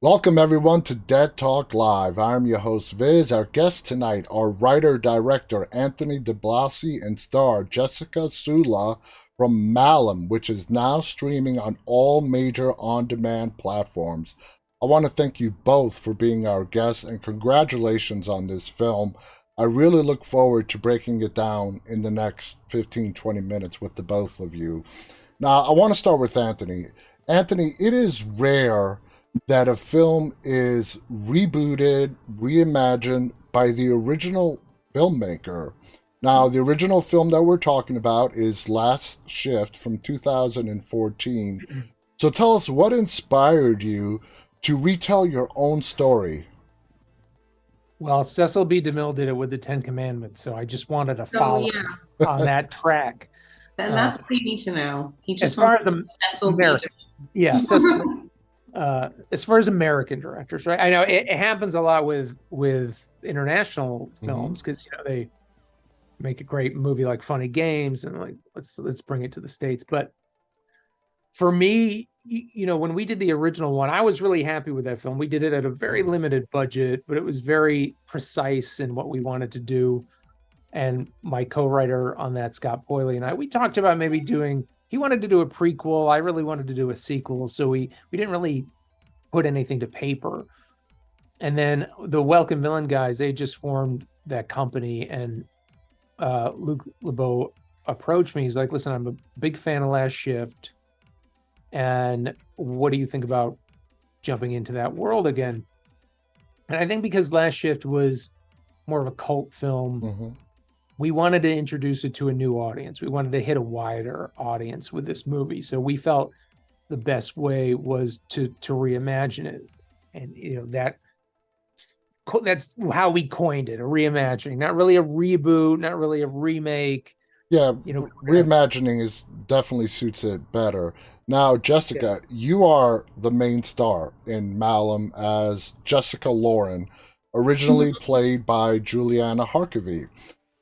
Welcome everyone to Dead Talk Live. I'm your host Viz. Our guests tonight are writer-director Anthony DiBlasi and star Jessica Sula from Malum, which is now streaming on all major on-demand platforms. I want to thank you both for being our guests and congratulations on this film. I really look forward to breaking it down in the next 15-20 minutes with the both of you. Now, I want to start with Anthony. Anthony, it is rare that a film is rebooted, reimagined by the original filmmaker. Now, the original film that we're talking about is Last Shift from 2014. So tell us what inspired you to retell your own story. Well, Cecil B. DeMille did it with the Ten Commandments, so I just wanted to Oh follow yeah, on that track. and Uh, that's what you need to know. He as just far wants as the Cecil B. American, yeah, Cecil. As far as American directors, right? I know it happens a lot with international Mm-hmm. films because they make a great movie like Funny Games and like let's bring it to the States. But for me, when we did the original one, I was really happy with that film. We did it at a very limited budget, but it was very precise in what we wanted to do. And my co-writer on that, Scott Boyley, and we talked about maybe doing. He wanted to do a prequel. I really wanted to do a sequel, so we didn't really put anything to paper. And then the Welcome Villain guys, they just formed that company, and Luc LeBeau approached me. He's like, "Listen, I'm a big fan of Last Shift, and what do you think about jumping into that world again?" And I think because Last Shift was more of a cult film, Mm-hmm. we wanted to introduce it to a new audience. We wanted to hit a wider audience with this movie. So we felt the best way was to reimagine it. And that's how we coined it, a reimagining, not really a reboot, not really a remake. Yeah, We're gonna reimagining is definitely suits it better. Now, yeah. Jessica, you are the main star in Malum as Jessica Lauren, originally played by Juliana Harkavy.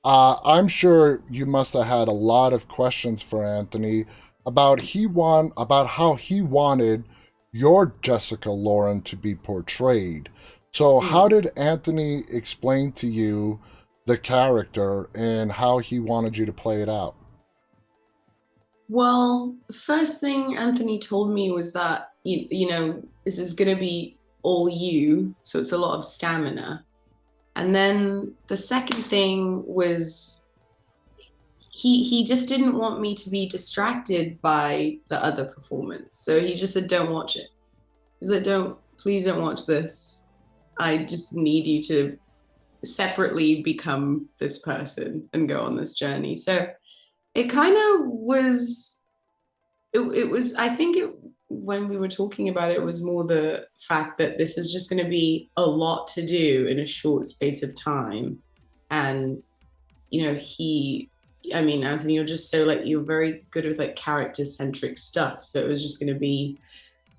I'm sure you must have had a lot of questions for Anthony about how he wanted your Jessica Lauren to be portrayed. So, how Mm. did Anthony explain to you the character and how he wanted you to play it out? Well, the first thing Anthony told me was that this is going to be all you, so it's a lot of stamina. And then the second thing was he just didn't want me to be distracted by the other performance. So he just said, "Don't watch it." He's like, "Don't, please don't watch this. I just need you to separately become this person and go on this journey." So it kind of was, it was, I think when we were talking about it, it was more the fact that this is just going to be a lot to do in a short space of time. And, I mean, Anthony, you're very good with like character centric stuff. So it was just going to be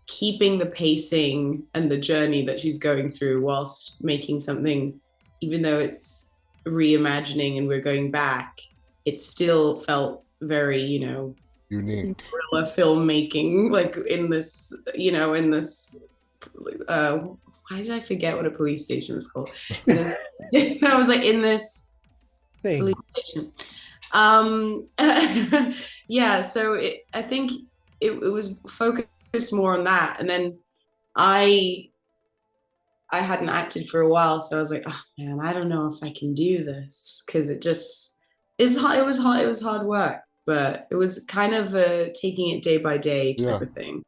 keeping the pacing and the journey that she's going through whilst making something, even though it's reimagining and we're going back, it still felt very, Unique. guerrilla filmmaking, like in this, uh, why did I forget what a police station was called? In this, I was like, in this police Thing. station. Yeah, so I think it was focused more on that. And then I I hadn't acted for a while, so I was like, oh man, I don't know if I can do this because it just is hard. It was hard. It was hard work, but it was kind of taking it day by day type Yeah. of thing.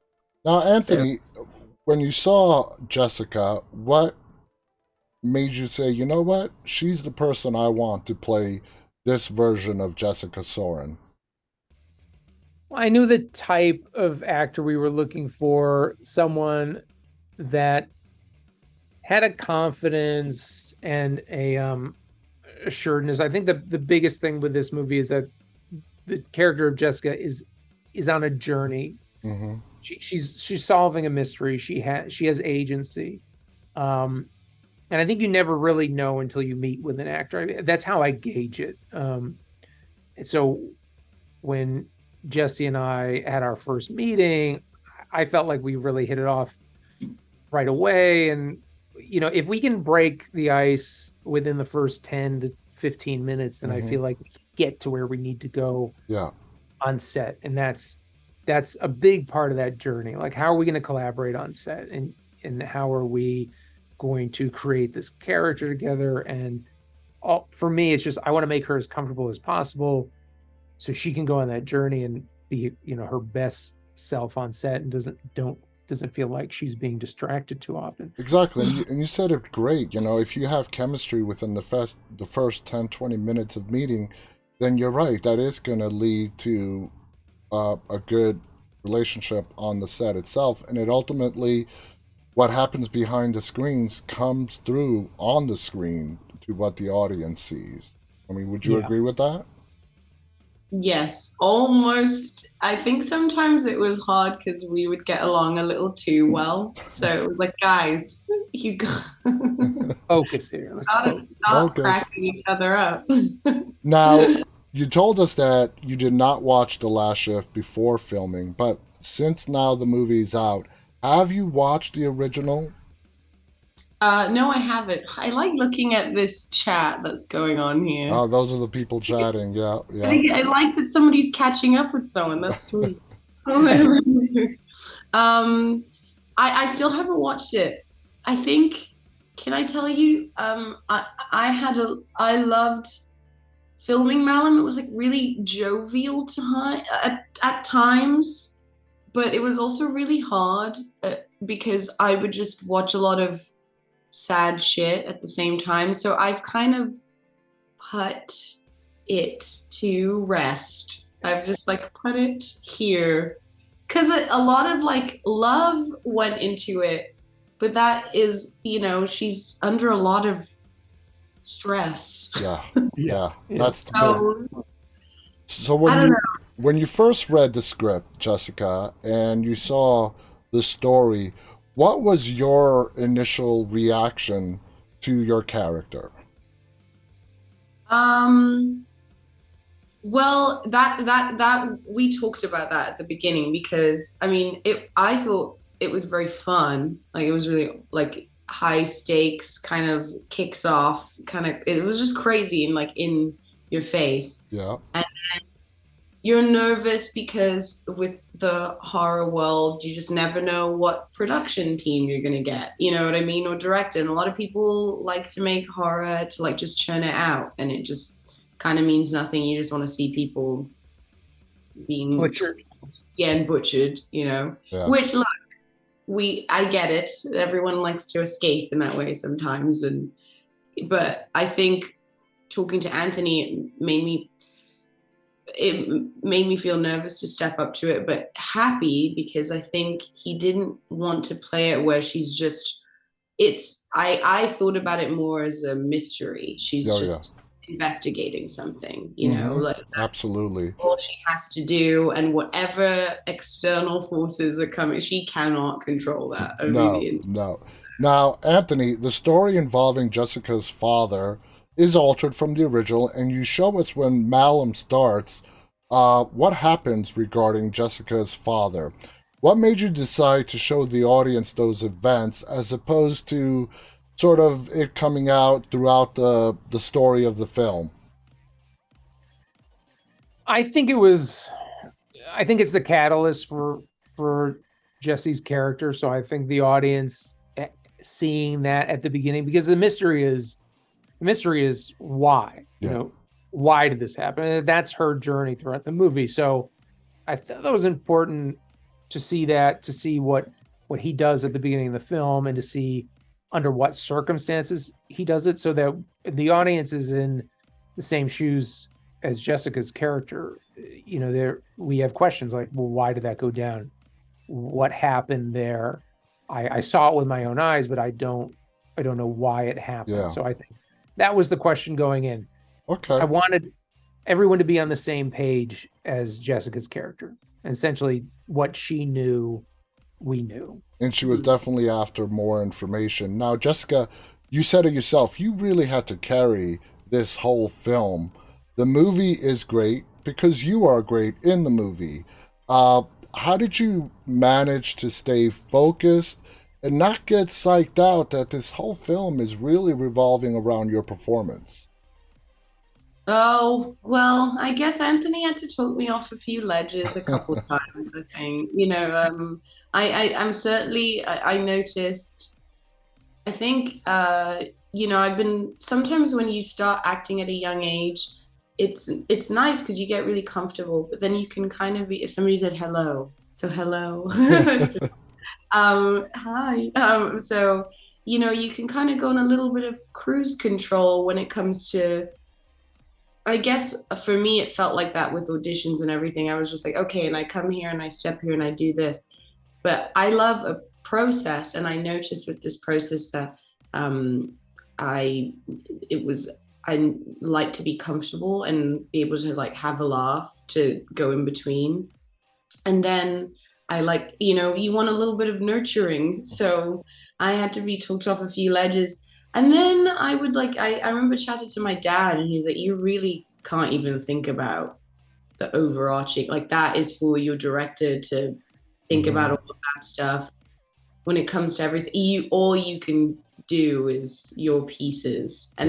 Now, So Anthony, when you saw Jessica, what made you say, you know what? She's the person I want to play this version of Jessica Soren. I knew the type of actor we were looking for, someone that had a confidence and a assuredness. I think the biggest thing with this movie is that the character of Jessica is on a journey. Mm-hmm. She's solving a mystery. She has agency. And I think you never really know until you meet with an actor. I mean, that's how I gauge it. And so when Jesse and I had our first meeting, I felt like we really hit it off right away. And, if we can break the ice within the first 10 to 15 minutes, then I feel like we get to where we need to go on set. And that's a big part of that journey. Like, how are we going to collaborate on set, and how are we going to create this character together? And for me, it's just, I want to make her as comfortable as possible so she can go on that journey and be, her best self on set, and doesn't feel like she's being distracted too often. Exactly. And you said it great. If you have chemistry within the first 10, 20 minutes of meeting, then you're right. That is going to lead to a good relationship on the set itself. And it ultimately, what happens behind the screens comes through on the screen to what the audience sees. I mean, would you agree with that? Yes, almost. I think sometimes it was hard because we would get along a little too well. So it was like, guys, you got focus here. Let's stop cracking each other up. Now, you told us that you did not watch The Last Shift before filming, but since now the movie's out, have you watched the original? No, I haven't. I like looking at this chat that's going on here. Oh, those are the people chatting. Yeah. I like that somebody's catching up with someone. That's sweet. I still haven't watched it. I think, can I tell you, I loved filming Malum. It was like really jovial at times, but it was also really hard because I would just watch a lot of sad shit at the same time. So I've kind of put it to rest. I've just like put it here because a lot of like love went into it, but that is, she's under a lot of stress. Yeah. That's so when when you first read the script, Jessica, and you saw the story, what was your initial reaction to your character? Well, that we talked about that at the beginning because I thought it was very fun. Like it was really like high stakes, kind of kicks off, it was just crazy and like in your face. Yeah. And then you're nervous because with the horror world, you just never know what production team you're going to get, you know what I mean? Or director. And a lot of people like to make horror to like just churn it out. And it just kind of means nothing. You just want to see people being butchered. Yeah, and butchered, Yeah. Which, look, I get it. Everyone likes to escape in that way sometimes. But I think talking to Anthony it made me feel nervous to step up to it, but happy because I think he didn't want to play it where she's just, I thought about it more as a mystery. She's just investigating something, like absolutely all she has to do, and whatever external forces are coming, she cannot control that. No. Now, Anthony, the story involving Jessica's father is altered from the original, and you show us when Malum starts what happens regarding Jessica's father. What made you decide to show the audience those events as opposed to sort of it coming out throughout the story of the film? I think it's the catalyst for Jesse's character. So I think the audience seeing that at the beginning, because the mystery is why, why did this happen? And that's her journey throughout the movie. So I thought that was important to see what he does at the beginning of the film and to see under what circumstances he does it, so that the audience is in the same shoes as Jessica's character. We have questions like, well, why did that go down? What happened there? I saw it with my own eyes, but I don't know why it happened. Yeah. So I think that was the question going in. Okay. I wanted everyone to be on the same page as Jessica's character. And essentially what she knew, we knew. And she was definitely after more information. Now, Jessica, you said it yourself, you really had to carry this whole film. The movie is great because you are great in the movie. How did you manage to stay focused and not get psyched out that this whole film is really revolving around your performance? Oh, well, I guess Anthony had to talk me off a few ledges a couple of times, I think. I'm certainly, I noticed, I think, I've been, sometimes when you start acting at a young age, it's nice because you get really comfortable, but then you can kind of be, if somebody said hello, so hello. Hi. So, you can kind of go on a little bit of cruise control when it comes to, I guess for me, it felt like that with auditions and everything. I was just like, okay, and I come here and I step here and I do this. But I love a process, and I noticed with this process that um, I it was I like to be comfortable and be able to like have a laugh to go in between, and then I like you want a little bit of nurturing, so I had to be talked off a few ledges. And then I would like I remember chatting to my dad, and he's like, you really can't even think about the overarching, like that is for your director to think about Hmm. all of that stuff. When it comes to everything, all you can do is your pieces. Yeah.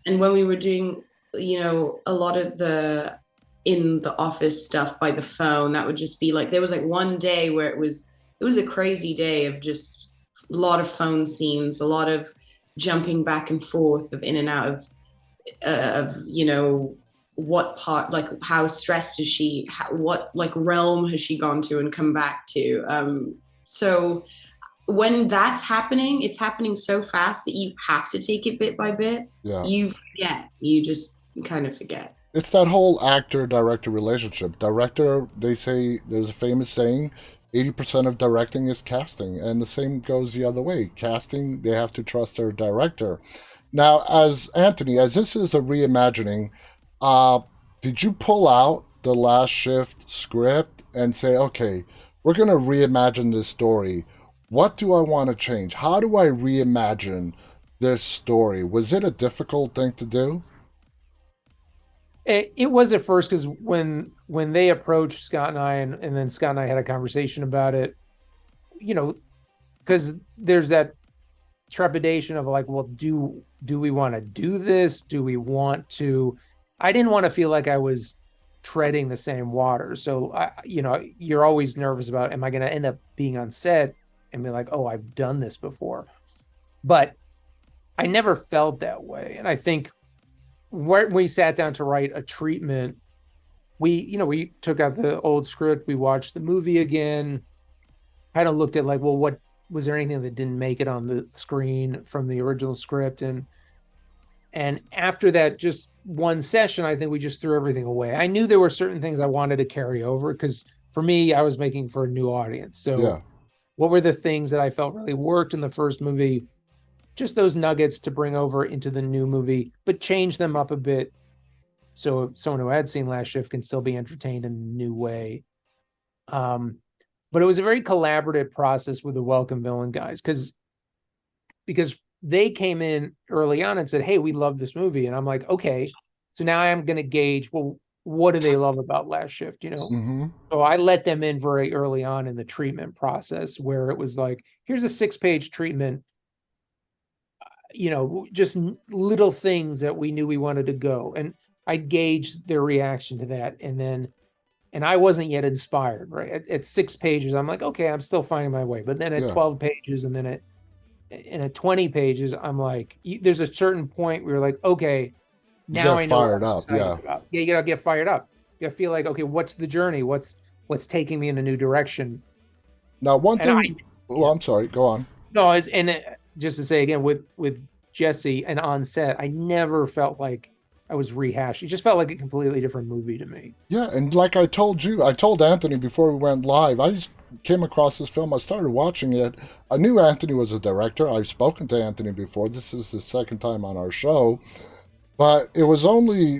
And when we were doing, a lot of the in the office stuff by the phone, that would just be like there was like one day where it was a crazy day of just a lot of phone scenes, a lot of jumping back and forth of in and out of what part, like how stressed is she, what like realm has she gone to and come back to. So when that's happening, it's happening so fast that you have to take it bit by bit. Yeah. You forget, you just kind of forget. It's that whole actor director relationship. Director, they say, there's a famous saying, 80% of directing is casting, and the same goes the other way. Casting, they have to trust their director. Now, as Anthony, as this is a reimagining, uh, did you pull out the last shift script and say, okay, we're going to reimagine this story? What do I want to change? How do I reimagine this story? Was it a difficult thing to do? It was at first because when they approached Scott and I, and then Scott and I had a conversation about it, you know, because there's that trepidation of like, well, do we want to do this? Do we want to? I didn't want to feel like I was treading the same water. So you're always nervous about, am I going to end up being on set and be like, oh, I've done this before? But I never felt that way. And I think when we sat down to write a treatment, we took out the old script, we watched the movie again, kind of looked at like, well, what was there anything that didn't make it on the screen from the original script? And after that, just one session, I think we just threw everything away. I knew there were certain things I wanted to carry over because for me, I was making for a new audience. So Yeah. what were the things that I felt really worked in the first movie? Just those nuggets to bring over into the new movie, but change them up a bit so someone who had seen Last Shift can still be entertained in a new way. But it was a very collaborative process with the Welcome Villain guys because they came in early on and said, hey, we love this movie. And I'm like, okay, so now I'm going to gauge, well, what do they love about Last Shift? Mm-hmm. So I let them in very early on in the treatment process where it was like, here's a 6-page treatment, just little things that we knew we wanted to go. And I gauged their reaction to that. And I wasn't yet inspired, right? At 6 pages, I'm like, okay, I'm still finding my way. But then at Yeah. 12 pages and then at 20 pages, I'm like, there's a certain point where you're like, okay, You now get I know what fired I'm up. excited Yeah. about. Yeah, you gotta get fired up. You gotta feel like, okay, what's the journey? What's taking me in a new direction? Now, one And thing. Oh, yeah. I'm sorry. Go on. No, just to say again, with Jesse and on set, I never felt like I was rehashed. It just felt like a completely different movie to me. Yeah, and like I told you, I told Anthony before we went live, I just came across this film. I started watching it. I knew Anthony was a director. I've spoken to Anthony before. This is the second time on our show. But it was only,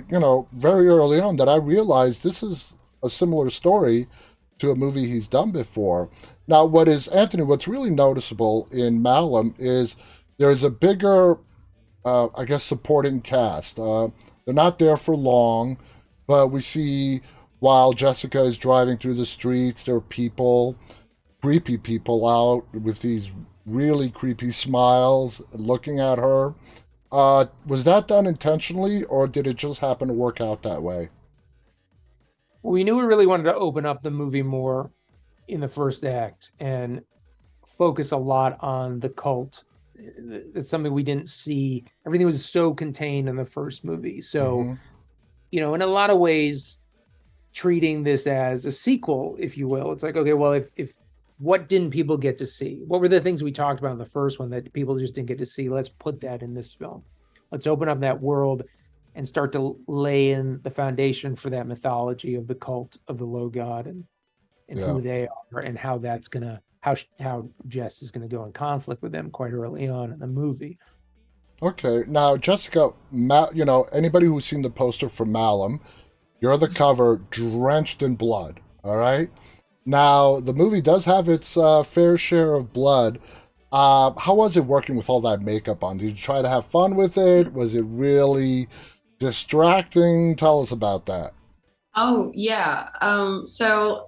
very early on that I realized this is a similar story to a movie he's done before. Now, what's really noticeable in Malum is there's a bigger, I guess, supporting cast. They're not there for long, but we see while Jessica is driving through the streets, there are people, creepy people out with these really creepy smiles looking at her. Was that done intentionally, or did it just happen to work out that way? We knew we really wanted to open up the movie more in the first act and focus a lot on the cult. It's something we didn't see. Everything was so contained in the first movie. So, Hmm. in a lot of ways, treating this as a sequel, if you will, it's like, okay, well, if what didn't people get to see? What were the things we talked about in the first one that people just didn't get to see? Let's put that in this film. Let's open up that world and start to lay in the foundation for that mythology of the cult of the low god and Yeah. who they are and how that's gonna how Jess is gonna go in conflict with them quite early on in the movie. Okay. Now, Jessica, anybody who's seen the poster for Malum, you're the cover drenched in blood. All right. Now, the movie does have its fair share of blood. How was it working with all that makeup on? Did you try to have fun with it? Was it really distracting? Tell us about that. Oh yeah. So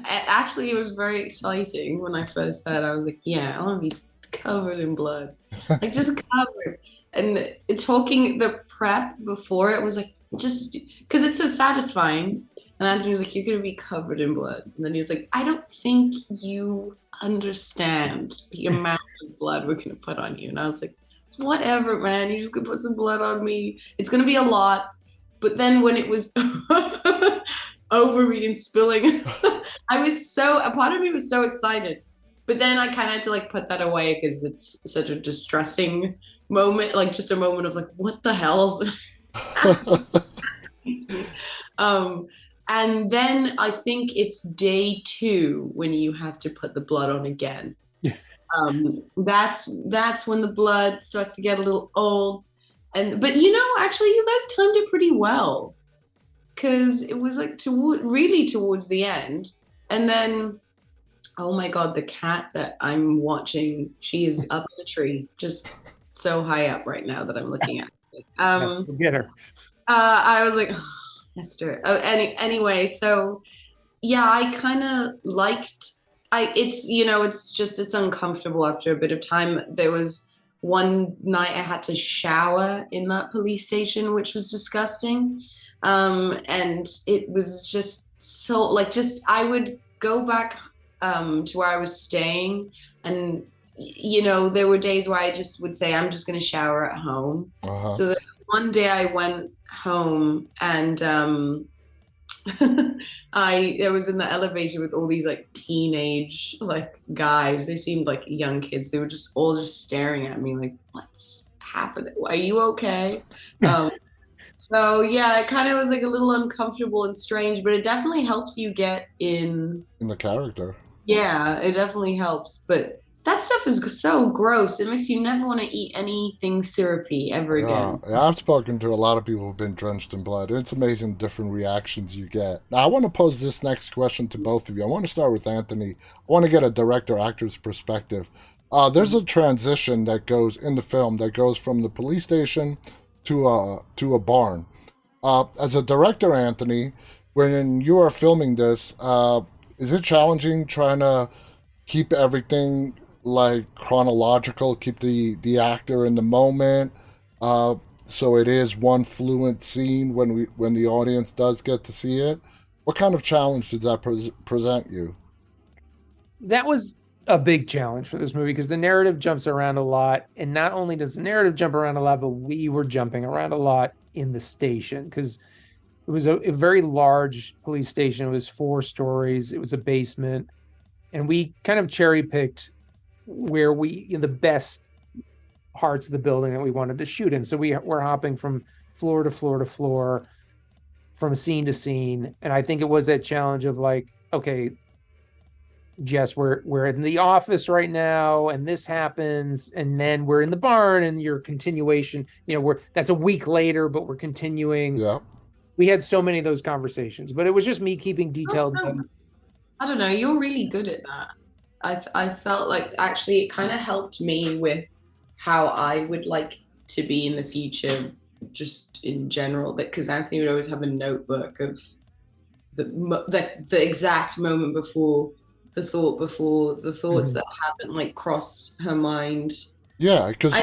actually it was very exciting when I first heard. I was like, yeah, I want to be covered in blood, like just covered. And talking the prep before it was like just because it's so satisfying. And Anthony was like, "You're gonna be covered in blood," and then he was like, "I don't think you understand the amount of blood we're gonna put on you." And I was like, "Whatever, man. You're just gonna put some blood on me. It's gonna be a lot." But then when it was over me and spilling, a part of me was so excited. But then I kind of had to like put that away because it's such a distressing moment, like just a moment of like, what the hell's happening to me? And then I think it's day 2 when you have to put the blood on again. That's when the blood starts to get a little old. But actually, you guys timed it pretty well because it was like really towards the end, and then oh my god, the cat that I'm watching, she is up in a tree, just so high up right now that I'm looking at. Get her. I was like, oh, Esther. Anyway, so yeah, I kind of liked. It's uncomfortable after a bit of time. There was one night I had to shower in that police station, which was disgusting. And it was just so like I would go back to where I was staying, and there were days where I just would say I'm just going to shower at home. Uh-huh. So that one day I went home and I was in the elevator with all these like teenage like guys. They seemed like young kids. They were just all just staring at me like, what's happening? Are you okay? So yeah, it kind of was like a little uncomfortable and strange, but it definitely helps you get in the character. Yeah, it definitely helps. But that stuff is so gross. It makes you never want to eat anything syrupy ever again. Yeah, I've spoken to a lot of people who've been drenched in blood. It's amazing different reactions you get. Now, I want to pose this next question to both of you. I want to start with Anthony. I want to get a director-actor's perspective. There's a transition that goes in the film that goes from the police station to a barn. As a director, Anthony, when you are filming this, is it challenging trying to keep everything like chronological, keep the actor in the moment, so it is one fluent scene when the audience does get to see it? What kind of challenge does that present you? That was a big challenge for this movie because the narrative jumps around a lot, and not only does the narrative jump around a lot, but we were jumping around a lot in the station because it was a very large police station. It was 4 stories. It was a basement, and we kind of cherry picked where the best parts of the building that we wanted to shoot in. So we're hopping from floor to floor to floor, from scene to scene. And I think it was that challenge of like, okay, Jess, we're in the office right now, and this happens, and then we're in the barn, and your continuation, that's a week later, but we're continuing. Yeah. We had so many of those conversations, but it was just me keeping detailed. I don't know. You're really good at that. I felt like actually it kind of helped me with how I would like to be in the future, just in general. Because Anthony would always have a notebook of the exact moment before the thought before, the thoughts Mhm. that haven't like crossed her mind. Yeah, because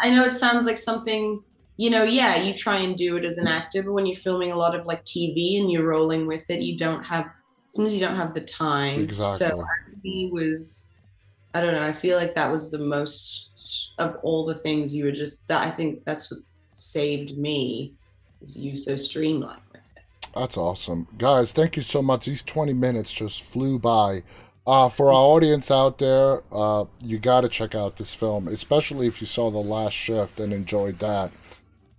I know it sounds like something, yeah, you try and do it as an actor, but when you're filming a lot of like TV and you're rolling with it, sometimes you don't have the time. So exactly. he was, I don't know, I feel like that was the most of all the things you were just, that I think that's what saved me, is you so streamlined with it. That's awesome. Guys, thank you so much. These 20 minutes just flew by. For our audience out there, you got to check out this film, especially if you saw The Last Shift and enjoyed that.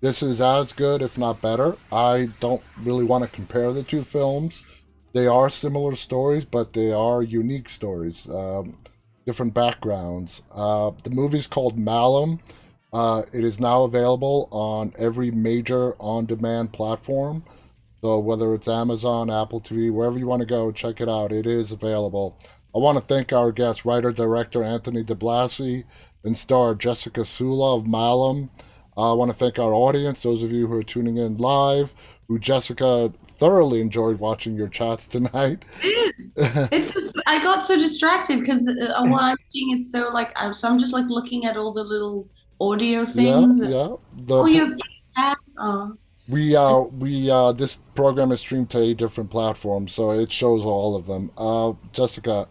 This is as good, if not better. I don't really want to compare the two films. They are similar stories, but they are unique stories, different backgrounds. The movie's called Malum. It is now available on every major on demand platform. So whether it's Amazon, Apple TV, wherever you want to go, check it out. It is available. I want to thank our guest, writer director Anthony DiBlasi, and star Jessica Sula of Malum. I want to thank our audience, those of you who are tuning in live, who Jessica thoroughly enjoyed watching your chats tonight. It's just, I got so distracted because what I'm seeing is so like, I'm just like looking at all the little audio Yeah, things. yeah. Oh, you have ads. Oh, This program is streamed to 8 different platforms, so it shows all of them. Jessica,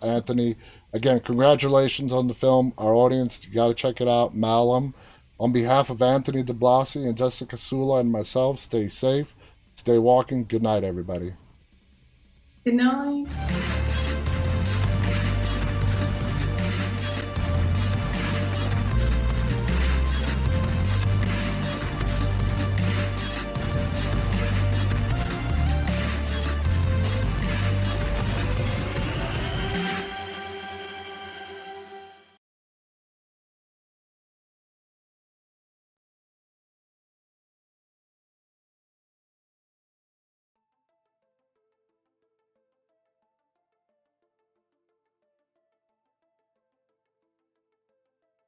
Anthony, again, congratulations on the film. Our audience, you got to check it out. Malum. On behalf of Anthony DiBlasi and Jessica Sula and myself, stay safe, stay walking. Good night, everybody. good night.